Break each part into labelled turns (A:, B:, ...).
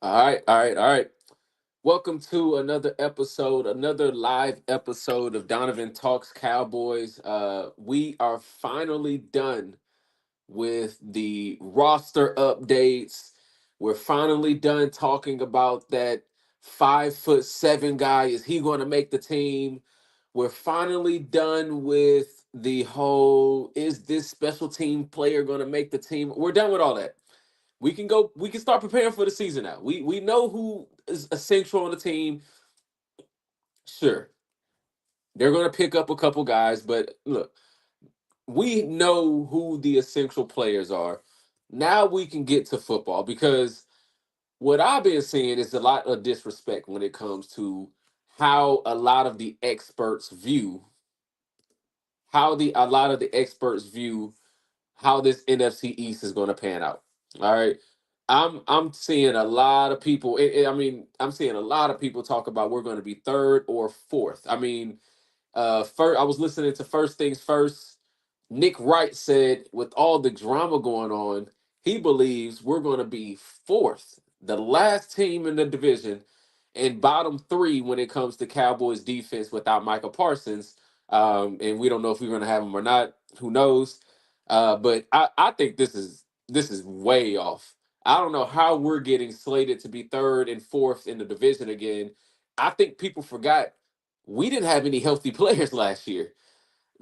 A: All right, all right, all right. Welcome to another episode, another live episode of Donovan Talks Cowboys. We are finally done with the roster updates. We're finally done talking about that 5'7" guy. Is he going to make the team? We're finally done with the whole is this special team player going to make the team? We're done with all that. We can start preparing for the season now. We know who is essential on the team. Sure, they're going to pick up a couple guys, but look, we know who the essential players are. Now we can get to football because what I've been seeing is a lot of disrespect when it comes to how a lot of the experts view how the a lot of the experts view how this NFC East is going to pan out. All right. I'm seeing a lot of people. I'm seeing a lot of people talk about we're going to be third or fourth. First I was listening to First Things First. Nick Wright said, with all the drama going on, he believes we're going to be fourth, the last team in the division, and bottom three when it comes to Cowboys defense without Micah Parsons. And we don't know if we're going to have him or not. Who knows? But I think this is way off. I don't know how we're getting slated to be third and fourth in the division again. I think people forgot we didn't have any healthy players last year.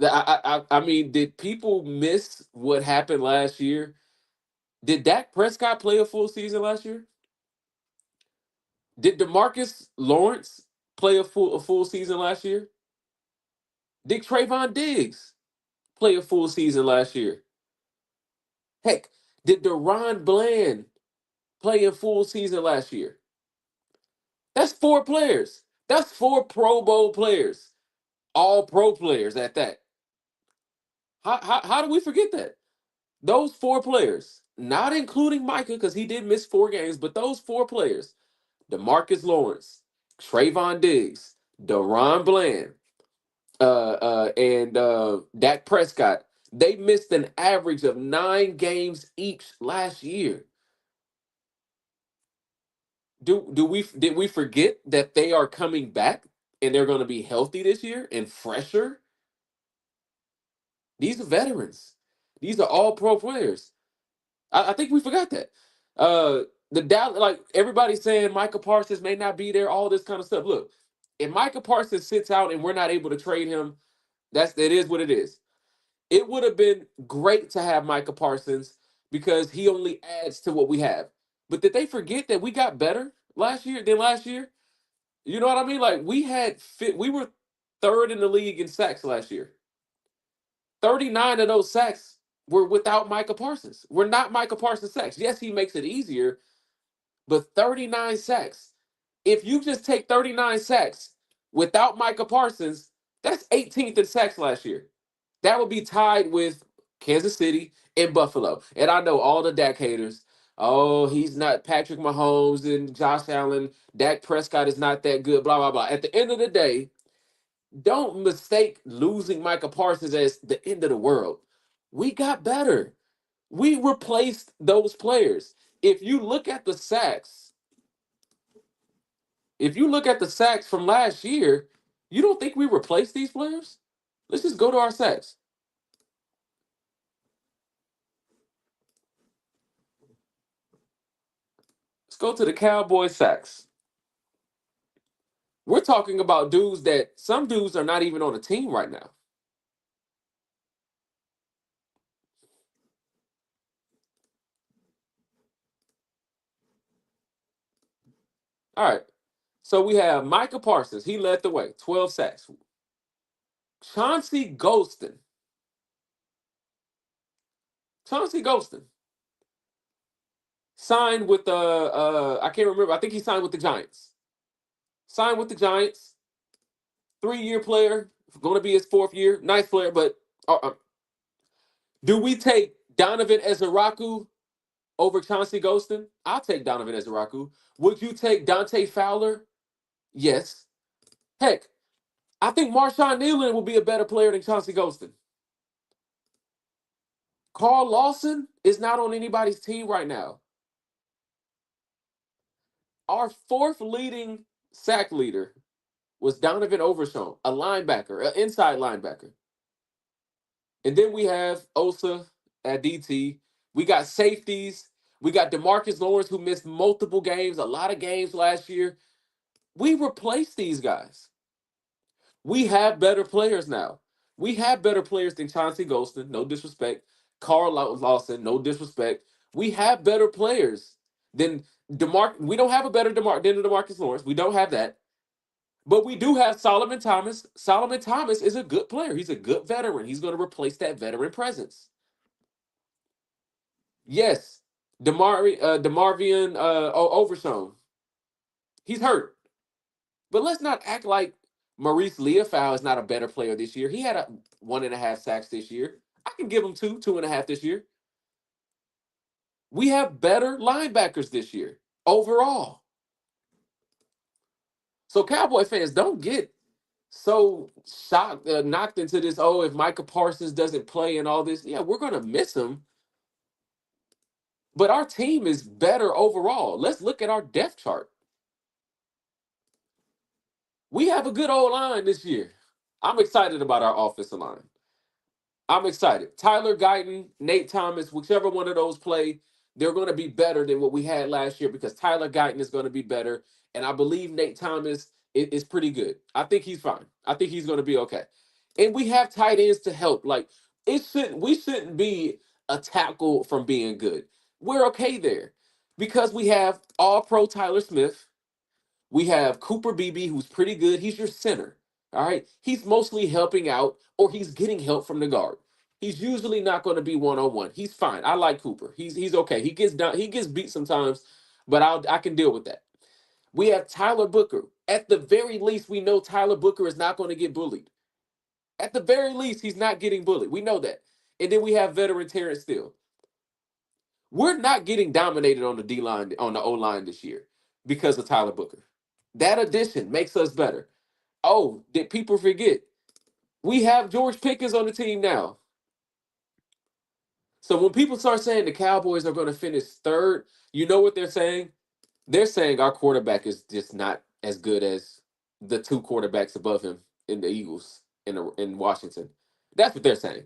A: I mean, did people miss what happened last year? Did Dak Prescott play a full season last year? Did Demarcus Lawrence play a full season last year? Did Trayvon Diggs play a full season last year? Heck, did Deron Bland play a full season last year? That's four players. That's four Pro Bowl players, all pro players at that. How do we forget that? Those four players, not including Micah, because he did miss 4 games, but those four players, DeMarcus Lawrence, Trayvon Diggs, Deron Bland, and Dak Prescott, they missed an average of 9 games each last year. Did we forget that they are coming back and they're going to be healthy this year and fresher? These are veterans. These are all pro players. I think we forgot that. Uh, the doubt, like everybody's saying, Micah Parsons may not be there. All this kind of stuff. Look, if Micah Parsons sits out and we're not able to trade him, it is what it is. It would have been great to have Micah Parsons because he only adds to what we have. But did they forget that we got better last year than last year? You know what I mean? Like we were third in the league in sacks last year. 39 of those sacks were without Micah Parsons. We're not Micah Parsons sacks. Yes, he makes it easier, but 39 sacks. If you just take 39 sacks without Micah Parsons, that's 18th in sacks last year. That would be tied with Kansas City and Buffalo. And I know all the Dak haters. Oh, he's not Patrick Mahomes and Josh Allen. Dak Prescott is not that good, blah, blah, blah. At the end of the day, don't mistake losing Micah Parsons as the end of the world. We got better. We replaced those players. If you look at the sacks, if you look at the sacks from last year, you don't think we replaced these players? Let's just go to our sacks. Let's go to the Cowboy sacks. We're talking about dudes that some dudes are not even on the team right now. All right. So we have Micah Parsons. He led the way, 12 sacks. Chauncey Golston. Chauncey Golston signed with the I can't remember. I think he signed with the Giants. Signed with the Giants. 3-year player. Going to be his 4th year. Nice player, but do we take Donovan Ezeraku over Chauncey Golston? I'll take Donovan Ezeraku. Would you take Dante Fowler? Yes. Heck, I think Marshawn Nealon will be a better player than Chauncey Golston. Carl Lawson is not on anybody's team right now. Our fourth leading sack leader was Donovan Overshown, a linebacker, an inside linebacker. And then we have Osa at DT. We got safeties. We got Demarcus Lawrence, who missed multiple games, a lot of games last year. We replaced these guys. We have better players now. We have better players than Chauncey Golston, no disrespect. Carl Lawson, no disrespect. We have better players than DeMar. We don't have a better than DeMarcus Lawrence. We don't have that. But we do have Solomon Thomas. Solomon Thomas is a good player. He's a good veteran. He's going to replace that veteran presence. Yes, Demarvian Overshown. He's hurt. But let's not act like Maurice Leofau is not a better player this year. He had a 1.5 sacks this year. I can give him 2.5 this year. We have better linebackers this year overall. So Cowboy fans, don't get so shocked, knocked into this. Oh, if Micah Parsons doesn't play and all this, yeah, we're gonna miss him. But our team is better overall. Let's look at our depth chart. We have a good old line this year. I'm excited about our offensive line. I'm excited. Tyler Guyton, Nate Thomas, whichever one of those play, they're going to be better than what we had last year because Tyler Guyton is going to be better. And I believe Nate Thomas is pretty good. I think he's fine. I think he's going to be okay. And we have tight ends to help. Like we shouldn't be a tackle from being good. We're okay there because we have all pro Tyler Smith. We have Cooper Beebe, who's pretty good. He's your center. All right. He's mostly helping out or he's getting help from the guard. He's usually not going to be one-on-one. He's fine. I like Cooper. He's okay. He gets down, he gets beat sometimes, but I can deal with that. We have Tyler Booker. At the very least, we know Tyler Booker is not going to get bullied. At the very least, he's not getting bullied. We know that. And then we have veteran Terrence Steele. We're not getting dominated on the D line, on the O line this year because of Tyler Booker. That addition makes us better. Oh, did people forget? We have George Pickens on the team now. So when people start saying the Cowboys are going to finish third, you know what they're saying? They're saying our quarterback is just not as good as the two quarterbacks above him in the Eagles in Washington. That's what they're saying.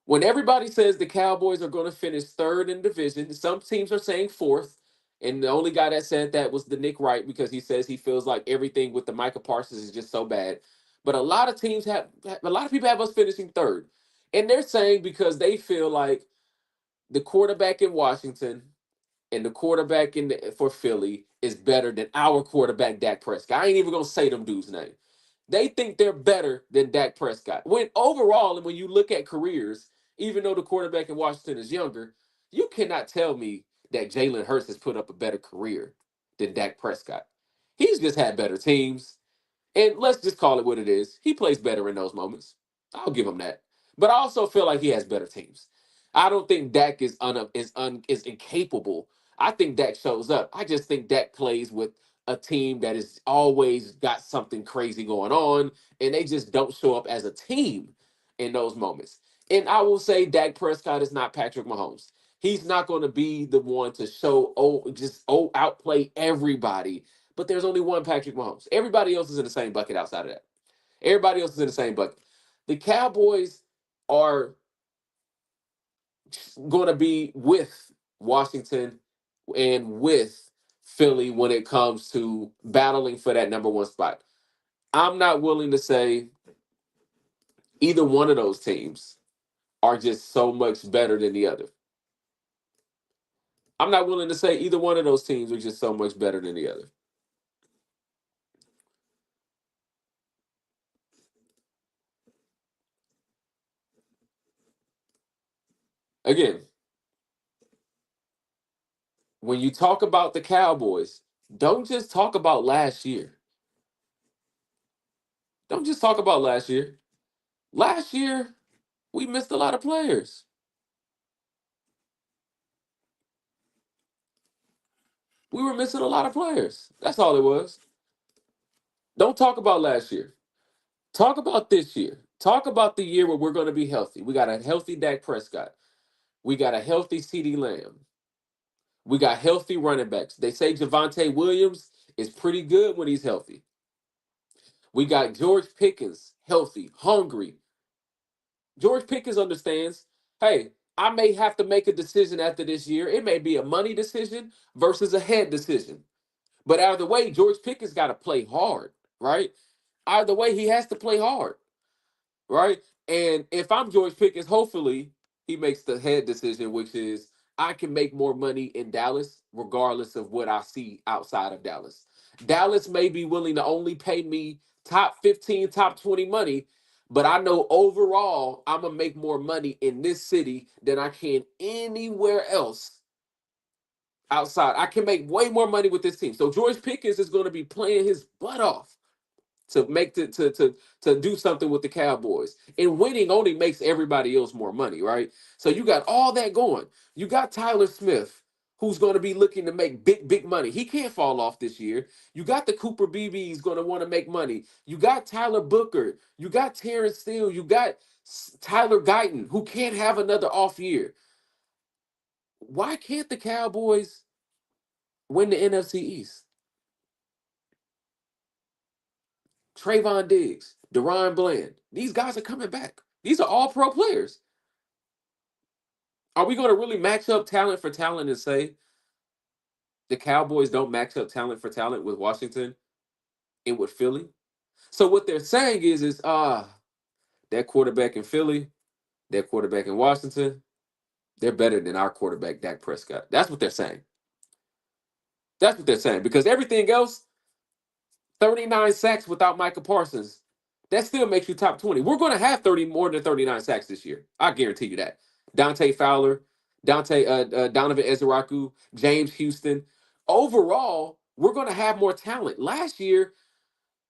A: When everybody says the Cowboys are going to finish third in division, some teams are saying fourth. And the only guy that said that was the Nick Wright because he says he feels like everything with the Micah Parsons is just so bad. But a lot of people have us finishing third. And they're saying because they feel like the quarterback in Washington and the quarterback for Philly is better than our quarterback, Dak Prescott. I ain't even going to say them dudes' name. They think they're better than Dak Prescott. When overall, and when you look at careers, even though the quarterback in Washington is younger, you cannot tell me that Jalen Hurts has put up a better career than Dak Prescott. He's just had better teams. And let's just call it what it is. He plays better in those moments. I'll give him that. But I also feel like he has better teams. I don't think Dak is incapable. I think Dak shows up. I just think Dak plays with a team that is always got something crazy going on, and they just don't show up as a team in those moments. And I will say Dak Prescott is not Patrick Mahomes. He's not going to be the one to outplay everybody. But there's only one Patrick Mahomes. Everybody else is in the same bucket outside of that. Everybody else is in the same bucket. The Cowboys are going to be with Washington and with Philly when it comes to battling for that number one spot. I'm not willing to say either one of those teams are just so much better than the other. I'm not willing to say either one of those teams are just so much better than the other. Again, when you talk about the Cowboys, don't just talk about last year. Don't just talk about last year. Last year, we missed a lot of players. We were missing a lot of players. That's all it was. Don't talk about last year. Talk about this year. Talk about the year where we're going to be healthy. We got a healthy Dak Prescott. We got a healthy CeeDee Lamb. We got healthy running backs. They say Javonte Williams is pretty good when he's healthy. We got George Pickens, healthy, hungry. George Pickens understands, hey, I may have to make a decision after this year. It may be a money decision versus a head decision. But either way, George Pickens got to play hard, right? Either way, he has to play hard, right? And if I'm George Pickens, hopefully he makes the head decision, which is I can make more money in Dallas, regardless of what I see outside of Dallas. Dallas may be willing to only pay me top 15, top 20 money, but I know overall I'm going to make more money in this city than I can anywhere else outside. I can make way more money with this team. So George Pickens is going to be playing his butt off to make to do something with the Cowboys. And winning only makes everybody else more money, right? So you got all that going. You got Tyler Smith, who's going to be looking to make big money. He can't fall off this year. You got the Cooper BB's going to want to make money. You got Tyler Booker. You got Terrence Steele. You got Tyler Guyton, who can't have another off year. Why can't the Cowboys win the NFC East? Trayvon Diggs, Deron Bland. These guys are coming back. These are all pro players. Are we going to really match up talent for talent and say the Cowboys don't match up talent for talent with Washington and with Philly? So what they're saying is that quarterback in Philly, that quarterback in Washington, they're better than our quarterback, Dak Prescott. That's what they're saying. That's what they're saying. Because everything else, 39 sacks without Micah Parsons, that still makes you top 20. We're going to have 30 more than 39 sacks this year. I guarantee you that. Dante Fowler, Donovan Ezeraku, James Houston. Overall, we're going to have more talent. Last year,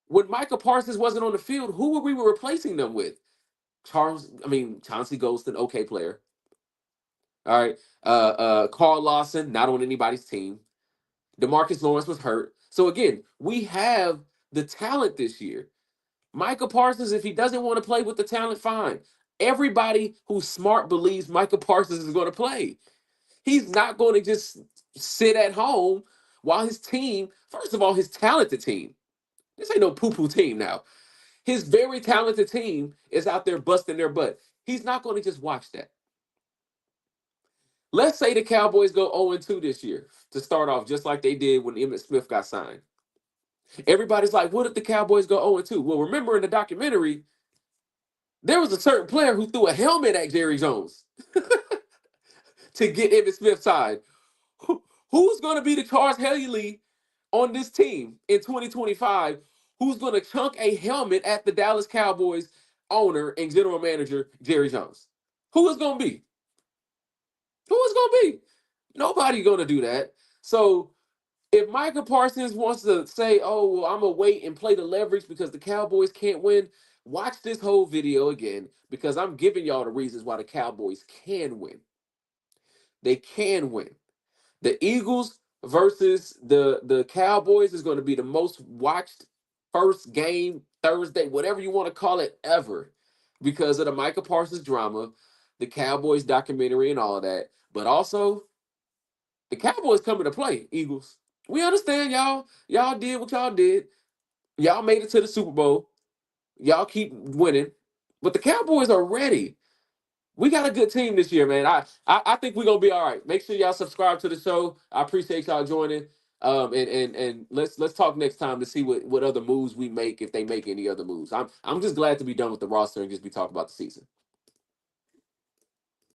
A: when Micah Parsons wasn't on the field, who were we replacing them with? Chauncey Golston, okay player. All right. Carl Lawson, not on anybody's team. DeMarcus Lawrence was hurt. So again, we have the talent this year. Micah Parsons, if he doesn't want to play with the talent, fine. Everybody who's smart believes Micah Parsons is going to play. He's not going to just sit at home while his team, first of all, his talented team, this ain't no poo-poo team now. His very talented team is out there busting their butt. He's not going to just watch that. Let's say the Cowboys go 0-2 this year to start off, just like they did when Emmitt Smith got signed. Everybody's like, what if the Cowboys go 0-2? Well, remember in the documentary, there was a certain player who threw a helmet at Jerry Jones to get Emmitt Smith signed. Who's going to be the Charles Haley on this team in 2025? Who's going to chunk a helmet at the Dallas Cowboys owner and general manager, Jerry Jones? Who is going to be? Who is going to be? Nobody going to do that. So if Micah Parsons wants to say, oh, well, I'm going to wait and play the leverage because the Cowboys can't win, watch this whole video again because I'm giving y'all the reasons why the Cowboys can win. They can win. The Eagles versus the Cowboys is going to be the most watched first game Thursday, whatever you want to call it, ever because of the Micah Parsons drama, the Cowboys documentary and all of that. But also, the Cowboys coming to play, Eagles. We understand y'all. Y'all did what y'all did. Y'all made it to the Super Bowl. Y'all keep winning. But the Cowboys are ready. We got a good team this year, man. I think we're gonna be all right. Make sure y'all subscribe to the show. I appreciate y'all joining. And let's talk next time to see what other moves we make if they make any other moves. I'm just glad to be done with the roster and just be talking about the season.